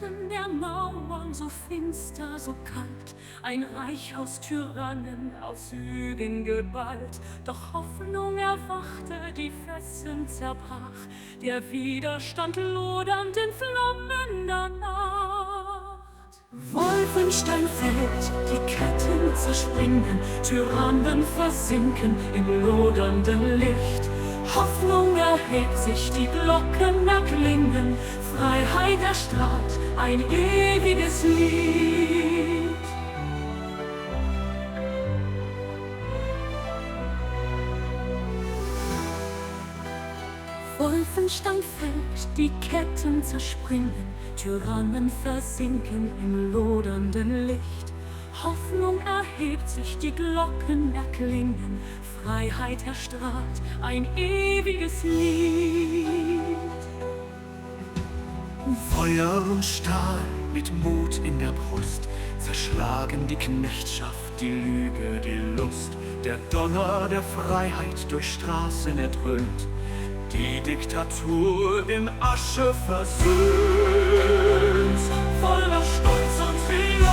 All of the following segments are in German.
Schatten der Mauern so finster, so kalt, ein Reich aus Tyrannen ausüben Gewalt. Doch Hoffnung erwachte, die Fesseln zerbrach, der Widerstand lodernd in Flammen der Nacht. Wolfenstein fällt, die Ketten zerspringen, Tyrannen versinken im lodernden Licht. Hoffnung erhebt sich, die Glocken erklingen, Freiheit erstrahlt, ein ewiges Lied. Wolfenstein fällt, die Ketten zerspringen, Tyrannen versinken im lodernden Licht. Hoffnung erhebt sich, die Glocken erklingen, Freiheit erstrahlt, ein ewiges Lied. Feuer und Stahl mit Mut in der Brust zerschlagen die Knechtschaft, die Lüge, die Lust. Der Donner der Freiheit durch Straßen erdröhnt, die Diktatur in Asche versöhnt. Voller Stolz und Triumph,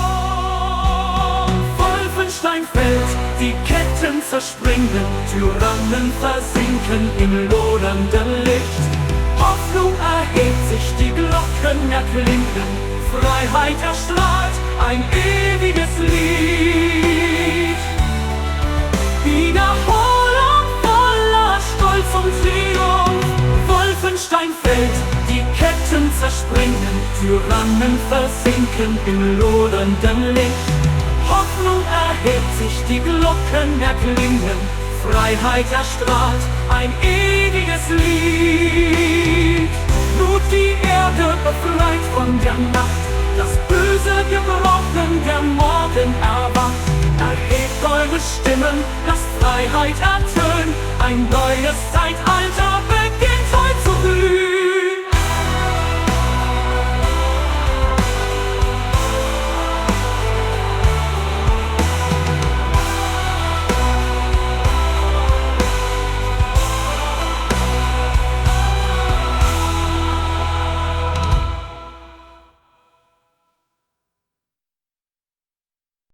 Wolfenstein fällt, die Ketten zerspringen, Tyrannen versinken im lodernden Licht. Hoffnung erhebt sich, die Glocken erklingen, Freiheit erstrahlt, ein ewiges Lied. Wiederholung voller Stolz und Triumph, Wolfenstein fällt, die Ketten zerspringen, Tyrannen versinken im lodernden Licht. Hoffnung erhebt sich, die Glocken erklingen, Freiheit erstrahlt, ein ewiges Lied. Blut die Erde befreit von der Nacht, das Böse gebrochen, der Morgen erwacht. Erhebt eure Stimmen, lasst Freiheit ertönen, ein neues Zeitalter